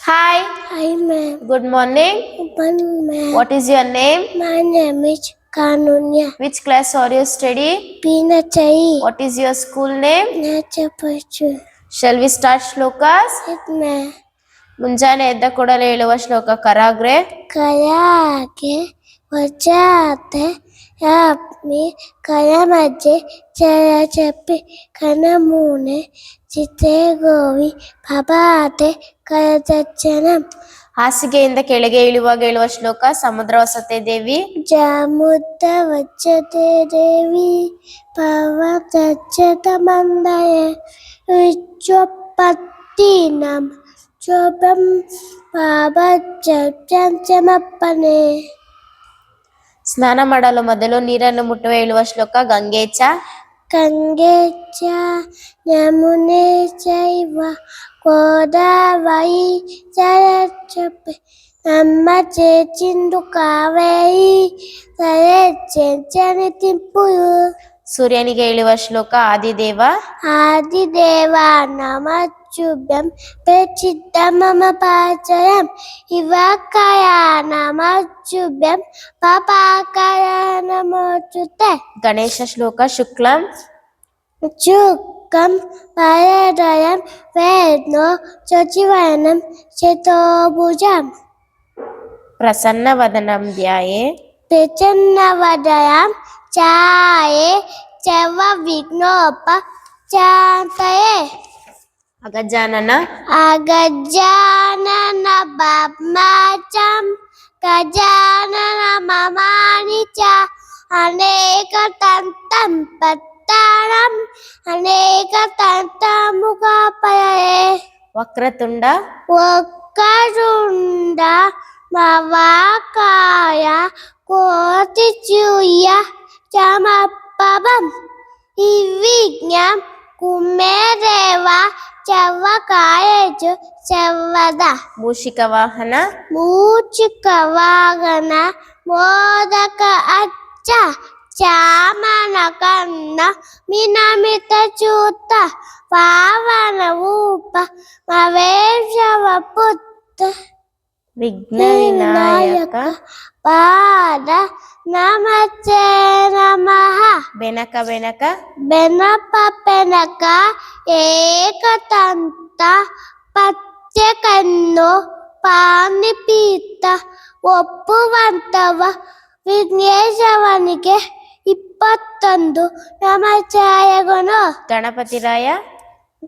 Hi, Hi, ma'am. good morning. Good ma'am. What is your name? My name is Kanunya. Which class are you study? Pinachai. What is your school name? Nacha Pachu. Shall we start shlokas? Yes, ma'am. ಮುಂಜಾನೆ ಎದ್ದ ಕೂಡಲೇ ಹೇಳುವ ಶ್ಲೋಕ ಕರಾಗ್ರೆ Kayake Vachate Yapmi Kayamaje Chayachapi Kanamune Chite Govi Babate Kayatachanam. ಹಾಸಿಗೆಯಿಂದ ಕೆಳಗೆ ಇಳುವಾಗ ಹೇಳುವ ಶ್ಲೋಕ ಸಮುದ್ರ ವಸತೆ ದೇವಿ ಜಾಮುದ್ದ ವಚ್ಚತೆ ದೇವಿ ಪವತಚ್ಚತ ಮಂದಯ ವಿಶ್ವಪತ್ತಿನಂ ಚೋಪಂ ಪಾವಚ್ಚಮಪ್ಪನೆ. ಸ್ನಾನ ಮಾಡಲು ಮೊದಲು ನೀರನ್ನು ಮುಟ್ಟುವ ಹೇಳುವ ಶ್ಲೋಕ ಗಂಗೆಚ ಗಂಗೆ ಚ ಯಮುನೆ ಚೈವ ಗೋದಾವರಿ ಜಲಚಪೆ ನಮ್ಮ ಚೇಚಿಂದು ಕಾವೇರಿ ಸರೆ ಚೆಂಚನೆ ತಿಂಪುರು. ಸೂರ್ಯನಿಗೆ ಹೇಳುವ ಶ್ಲೋಕ ಆದಿದೇವ ಆದಿದೇವ ನಮಃಶುಭ್ಯಂ ಪ್ರಚಿತ್ತ ಮಮ ಪಾಚಯಂ ಇವಾಕಾಯ ನಮಃಶುಭ್ಯಂ ಪಾಪಾಕಾಯ ನಮೋಚುತೆ. ಗಣೇಶ ಶ್ಲೋಕ ಶುಕ್ಲಂ ಚುಕ್ಕಂ ವರದಯಂ ವೇದ್ನೋ ಸಚಿವಯನಂ ಚತುರ್ಭುಜಂ ಪ್ರಸನ್ನ ವದನಂ ಧ್ಯಾಯೇ ಪ್ರಚನ್ನವದಯಂ ಛಾಯೆ ಚವ ವಿಘ್ನೋಪ ಚಾಂತಯೇ. ಅಗಜಾನನ ಅಗಜಾನನ ಪದ್ಮಜಂ ಗಜಾನನ ಮಮಾನಿ ಚ ಅನೇಕ ದಂತಂ ಪತ್ತಾಳಂ ಅನೇಕ ದಂತಮುಖಪಯೇ. ವಕ್ರತುಂಡ ವಕ್ರತುಂಡ ಮಹಾಕಾಯ ಕೋಟಿಸೂರ್ಯ ಸಮಪ್ರಭಂ ನಿರ್ವಿಘ್ನಂ ಕುರುಮೇದೇವ ಸರ್ವಕಾರ್ಯೇಷು ಸರ್ವದಾ. ಮೂಷಿಕ ವಾಹನ ಮೂಷಿಕ ವಾಹನ ಮೋದಕ ಅಚ್ಚ ಚಾಮನ ಕನ್ನ ಮಿನಮಿತ ಚೂತ ಪಾವನ ರೂಪ ಮವೇಶವ ಪುತ್ರ ವಿಘ್ನ ವಿನಾಯಕ ಪಾದ ನಮಸ್ತೆ ನಮಃ. ಬೆನಕ ಬೆನಕ ಬೆನಪ ಬೆನಕ ಏಕದಂತ ಪಚ್ಚಕನ್ನು ಪಾಣಿಪೀತ ಒಪ್ಪುವಂತವ ವಿಘ್ನೇಶವನಿಗೆ 21 ನಮಸ್ಕಾರಗಳು. ಗಣಪತಿರಾಯ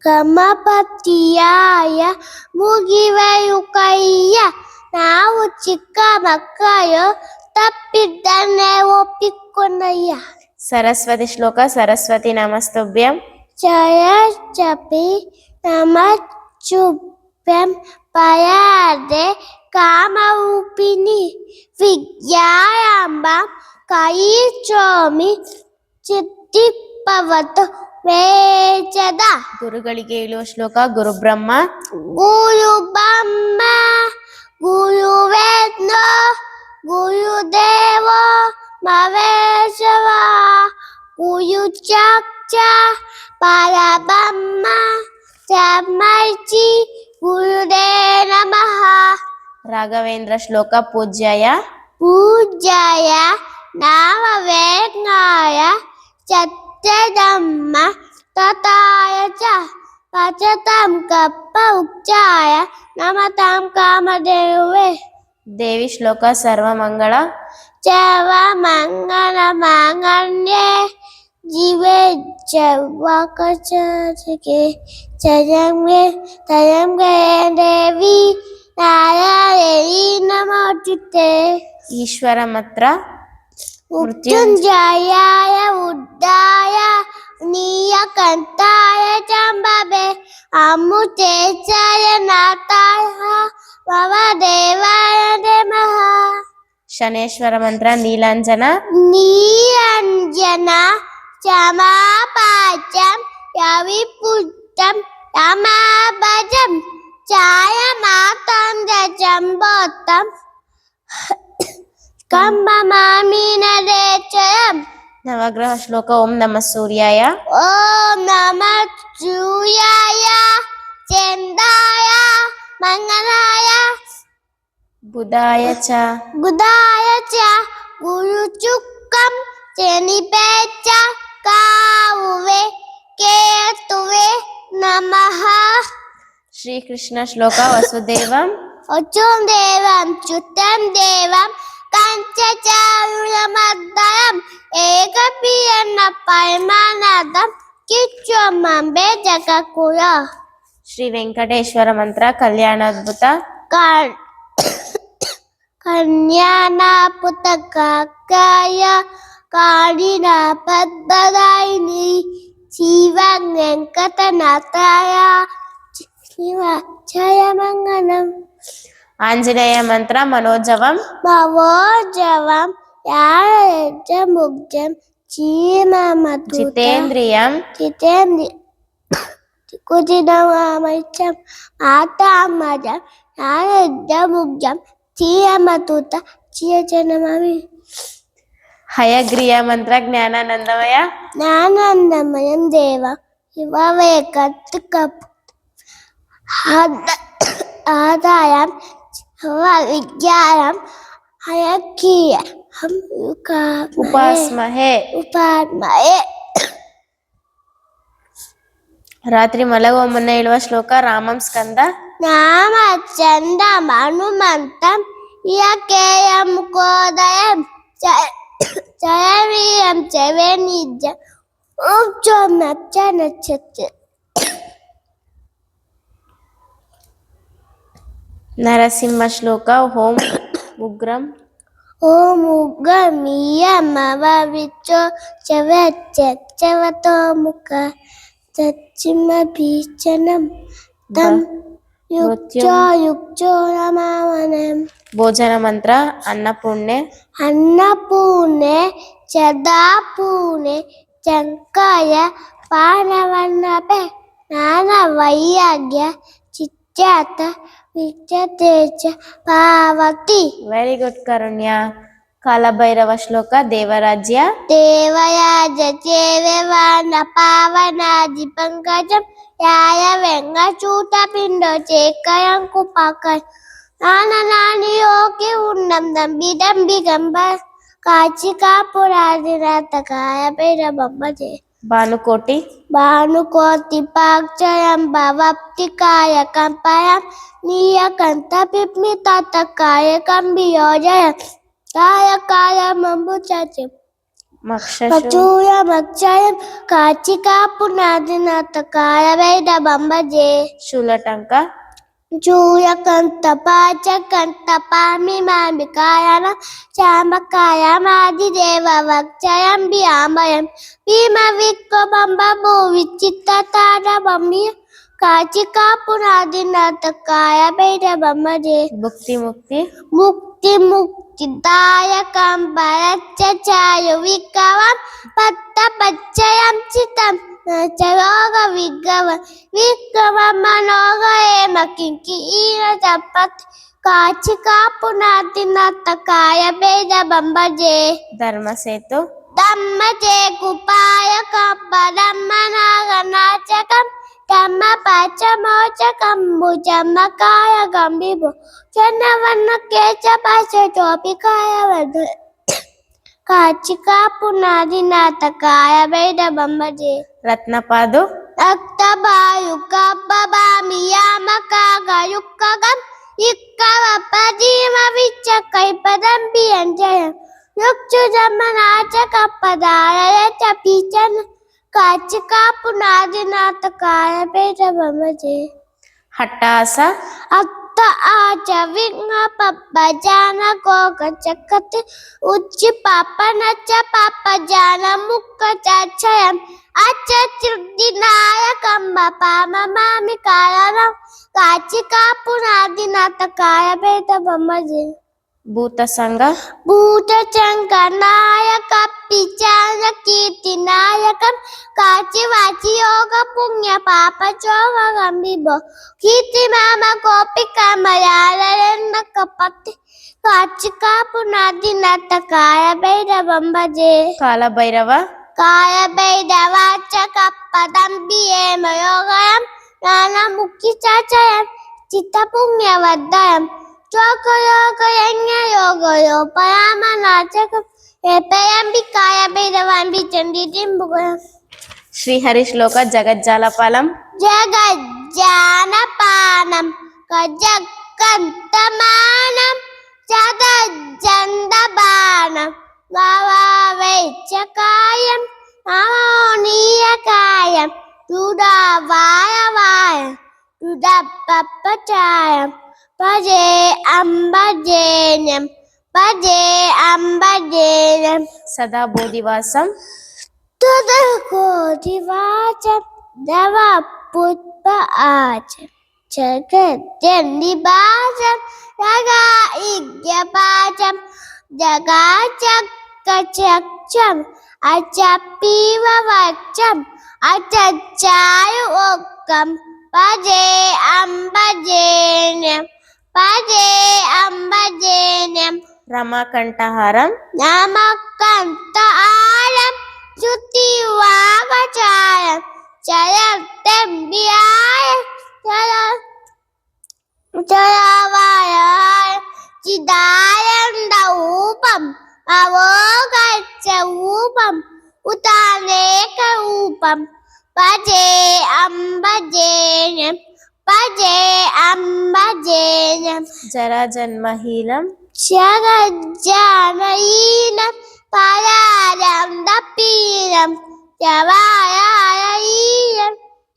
ಗಣಪತಿಯಾಯ ಮುಗಿವೆಯು ಕೈಯ ನಾವು ಚಿಕ್ಕ ಮಕ್ಕಳು ತಪ್ಪಿದ್ದನ್ನೇ ಒಪ್ಪಿಕೊಂಡಯ್ಯ. ಸರಸ್ವತಿ ಶ್ಲೋಕ ಸರಸ್ವತಿ ನಮಸ್ತುಭ್ಯಂ ಜಯ ಜಪಿ ನಮಃಶುಭ್ಯಂ ಪಯಾದೆ ಕಾಮರೂಪಿಣಿ ವಿದ್ಯಾಯಾಂಬ ಕೈಚೋಮಿ ಚಿತ್ತಿಪ್ಪವತು ವೇಚದ. ಗುರುಗಳಿಗೆ ಹೇಳುವ ಶ್ಲೋಕ ಗುರು ಬ್ರಹ್ಮ ಗುರು ಬ್ರಹ್ಮ ಗುರು ವೇದ್ನೋ ಗುರುದೇವ ಮಹೇಶ್ವರ ಗುರು ಸಾಕ್ಷಾತ್ ಪರಬ್ರಹ್ಮ ತಸ್ಮೈ ಗುರುದೇ ನಮಃ. ರಾಘವೇಂದ್ರ ಶ್ಲೋಕ ಪೂಜ್ಯಾಯ ಪೂಜ್ಯಾಯ ನಾಮವೇದ್ನಾಯ ಸತ್ಯಧಮ್ಮ ತಥಾಯ ಚ ಪಚತಾಂ ಕಪ್ಪ ಉಚ್ಚಾಯ ನಮತಾಂ ಕಾಮಧೇನುವೇ. ದೇವಿ ಶ್ಲೋಕ ಸರ್ವಮಂಗಳ ಸರ್ವ ಮಂಗಲ ಮಾಂಗಲ್ಯೆ ಜೀವೆ ಸರ್ವಕಚರಿಗೆ ಜಯಂಗೆ ತಯಂಗೆ ದೇವಿ ನಾರಾಯಣಿ ನಮೋಸ್ತುತೆ. ಈಶ್ವರ ಮಾತ್ರ ಮೃತ್ಯುಂಜಯಾಯ ಉದ್ದಾಯ ನೀಯಕಂಠಾಯ ಚಂಬಬೆ ಅಮೃತೇಶಾಯ ನಾಥಾಯ ಭವದೇವಾಯ ನಮಃ. ಶನೇಶ್ವರ ಮಂತ್ರ ನೀಲಾಂಜನ ನೀರಂಜನ ಚಮಾಪಾಚಂ ಯವಿಪುಷ್ಟಂ ಯಮಾಭಜಂ ಛಾಯ ಮಾತಾಂಗ ಜಂಬೋತ್ತಂ ಕಂಬಮಾಮಿನದೇಚಯಂ. ನವಗ್ರಹ ಶ್ಲೋಕ ಓಂ ನಮಃ ಸೂರ್ಯಾಯ ಓಂ ನಮಃ ಸೂರ್ಯಾಯ ಚಂದ್ರಾಯ ಮಂಗಲಾಯ బుధాయ చ గుదాయ చ గురుచుక్కం శనిపేచ కావువే కేతువే నమః. శ్రీకృష్ణ శ్లోక వసుదేవం వచ్చుం దేవం చ్యుతం దేవం కంచచారులమద్దరం ఏకపియన్న పరమానందం కిచ్చమంబే జగకుల. శ్రీ వెంకటేశ్వర మంత్ర కళ్యాణాద్భుత కన్యానాపుత కాకాయ కాళిన పద్మదాయిని శివ వెంకటనాథాయ శివ జయమంగళం. ఆంజనేయ మంత్ర మనోజవం భవోజవం యాజముగ్జం చీమమతు జితేంద్రియం జితేంద్రి కుజినవామైచం మాతామజం యాజముగ్జం చీమతుత చీయజనమమి. హయగ్రీయ మంత్ర జ్ఞానానందమయ జ్ఞానానందమయం దేవ శివవేకత్క ఆదాయం విజ్ఞానం హయకీయ ఉపాస్మహే. ఉపాధ్మయే. రాత్రి మలగోమున్న ఇಳುవ శ్లోక రామం స్కంద నామ చందం హనుమంతం ఇయకేయం కోదయం చయవీయం చవేనిజం ఉజ్జం నచ్చ నచ్చ. నరసింహ శ్లోక హోం ఉగ్రం ఓం ఉగ్రమీయమవిచ్చో చవతో ముఖ చచ్చిమ భీచనం తం యుక్చో రమావనం. భోజన మంత్ర అన్నపూర్ణే అన్నపూర్ణే చదాపూర్ణే చంకాయ పానవన్నపే నాన వైయాగ్య చిత్యాత విచతేచ పావతి. Very good Karunya. కాలభైరవ శ్లోక దేవరాజ్య దేవయాజ చేవన పావనాది పంకజం యాయ వెంగచూట పిండో చేకయం కుపకం నాని యోగి ఉన్నం దంబి దంబి గంబ కాచి కాపురాదినాథ కాయ పేర బొమ్మజే. భానుకోటి భానుకోటి పాక్షయం భవప్తి కాయ కంపయం నీయకంత పిప్మి తాత కాయ కంబియోజయం కాయ కాయ మంబుచం మక్షశు మక్షయం కాచికా పునాదినాథ కాయ వేద బంబజే. శూలటంక చూయకంత పాచకంత పామి మామి కాయన చామకాయ మాది దేవ వక్షయం బియాంబయం భీమ విక్క బంబ భూ విచిత్త తార బమ్మి కాచికా పునాదినాథ కాయ వేద బంబజే. భుక్తి ముక్తి ముక్తి ముక్తిదాయకం భరచ్చచాయు వికవం పత్త పచ్చయం చితం చరోగ విగ్రవం విక్రమం మనోగ ఏమ కింకి ఈర చపత్ కాచికా పునాదినాథ కాయ భేద బంబజే. ధర్మసేతు దమ్మచే కుపాయ కబ్బదమ్మ నాగనాచకం కమ్మ పచ్చమోచకం భుజమ్మకాయ గంభిభు చన్నవన్న కేచ పచ్చ టోపికాయ వద కాచికా పునాదినాథ కాయ భేద బంబజే. రత్నపాదు రక్తబాయు కబ్బబామియామకాగయుక్కగం ఇక్కవ పదీమ విచ్చ కైపదం బియంజయం యుక్షు జమ్మనాచ కప్పదారయ చపీచన్ కాచికా పునాదినాథ కాయ భేద బంబజే. హట్టాస అత్త ఆచ విఘ్న పప్ప జాన గోగ చక్కతి ఉచ్చి పాప నచ్చ పాప జాన ముక్క చయం అచ్చ తృప్తి నాయకంబ పామ మామి కారణం కాచికా పునాదినాథ కాయ భేద బంబజే. భూత సంగ భూత చంక నాయక పిచాన కీర్తి నాయకం కాచి వాచి యోగ పుణ్య పాప చోగ గంభిభో కీర్తి మామ గోపిక మయాలన్న కపతి కాచికా పునాదినాథ కాయ భేద బంబజే. కాలభైరవ కాయ భేద వాచ కప్పదంబి ఏమయోగయం నాన ముఖ్య చయం చిత్త పుణ్య వద్దయం Chokoyoko yanya yogo yo parama nachakam epayambi kaya bedavambi chanditimbugoyam Srihari శ్లోక జగజ్జాలపాలం Jagajjanapanam kajakkantamanam Jadajjandabanam Gavavechakayam Namoniyakayam Dudavayavayam Dudappapachayam Paje ambajenyam Paje ambajenyam సదా బోధివాసం Tadakodivacham Dava Putpa Acham Jagadjandibacham Jaga Igyapacham Jaga Chakachakcham Achapiva Vacham Achachayu Okam Paje ambajenyam Paje ambajenyam రమాకంఠహారం Namakanta alam Juti Vagachayam Jayam Tembiyayam Jayavayayam Jidayam Daupam Avogacha Upam Utaneka Upam Paje ambajenyam Paje ambajenyam జరాజన్మహీలం Jagajjanayinam Pararam Dapiram Javayayinam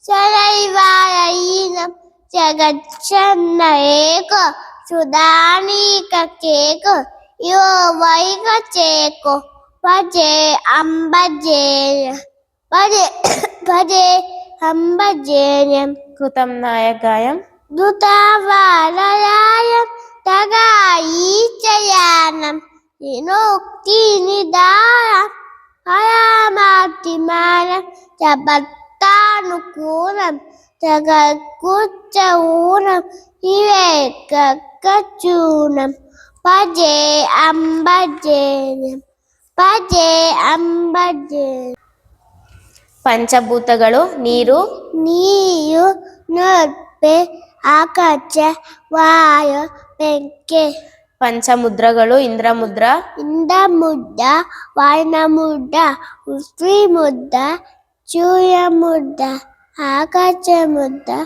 Sarayvayayinam Jagajjanayeko Sudanika Keko Yo Vaika Cheko Paje Ambajeya Paje Ambajeya కృతం నాయకాయం Dutavarayam Tagayichayanam Inukti Nidaram Ayamatimanam Jabattanukuram Jagakuchaunam Ivekakachunam Paje ambajenam Paje ambajenam పంచభూతಗಳು నీరు Niyu Nurpe Akacha Vayu Penke పంచముద్రಗಳು ఇంద్రముద్ర Indamudda Vainamudda Ustrimudda Chuyamudda Akachamudda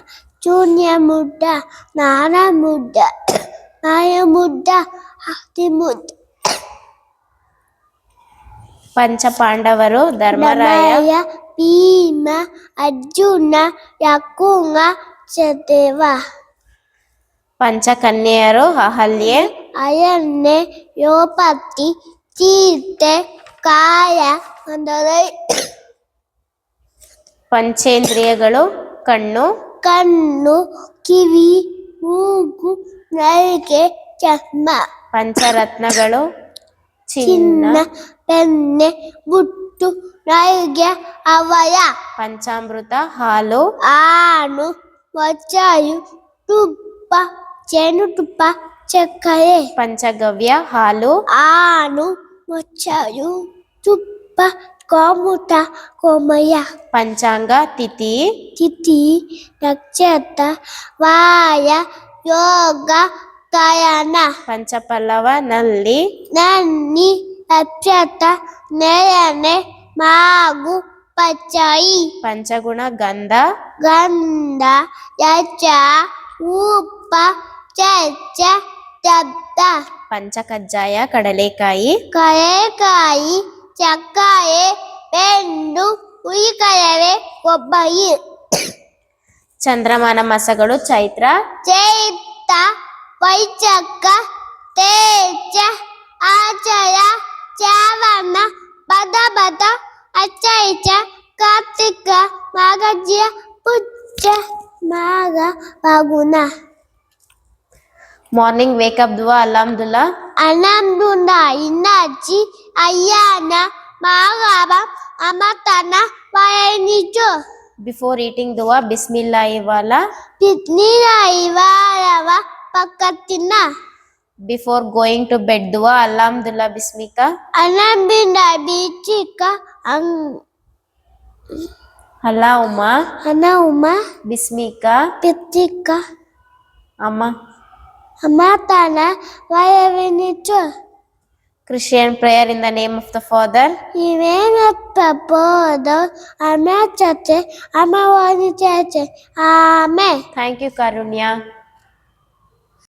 Chunyamudda Nanamudda Mayamudda Ahtimudda పంచ పాండవరు ధర్మరాయ Damaya Bhima Arjuna Yakunga Sadeva పంచకన్యరు అహల్యే Ayane Yopati Chite Kaya Mandarai పంచేంద్రియಗಳು కన్ను Kannu Kivi Mugu Naike Chasma పంచరత్నಗಳು చిన్న Chinna Penne Buttu Naige Avaya పంచామృత hall Anu Vachayu Tuppa Chenutupa Chakaye పంచగవ్య hall Anu Vachayu Tuppa Komuta Komaya పంచాంగ తిథి Titi Nakshatra Vaya Yoga Kayana పంచపల్లవ నల్లి Nani Nakshatra Nayane Magu Pachai పంచగుణ గంధ Ganda Yacha Upa Chacha Dabda పంచకజ్జాయ కడలేకాయి Karekai Chakaye Pendu Uikayave Kobayi చంద్రమాన మసగడు చైత్ర Chaita Vaichaka Teja Achaya Chavana Bada Achaicha Kartika Magajya Pucha Maga Paguna morning wake up దువా అల్హమ్దుల్లా Anamduna Inachi Ayana Magaba Amatana Vayanicho before eating దువా బిస్మిల్లా ఇవాలా Pitnira Ivarava Pakatina before going to bed దువా అల్హమ్దుల్లా బిస్మిక Anambinda Bichika అల్లా Uma Anauma బిస్మిక Pitika అమ్మ Amatana, why have we need to? Christian prayer in the name of the Father, Even a papodo, Amachate, Amawani Church. Amen. thank you Karunya.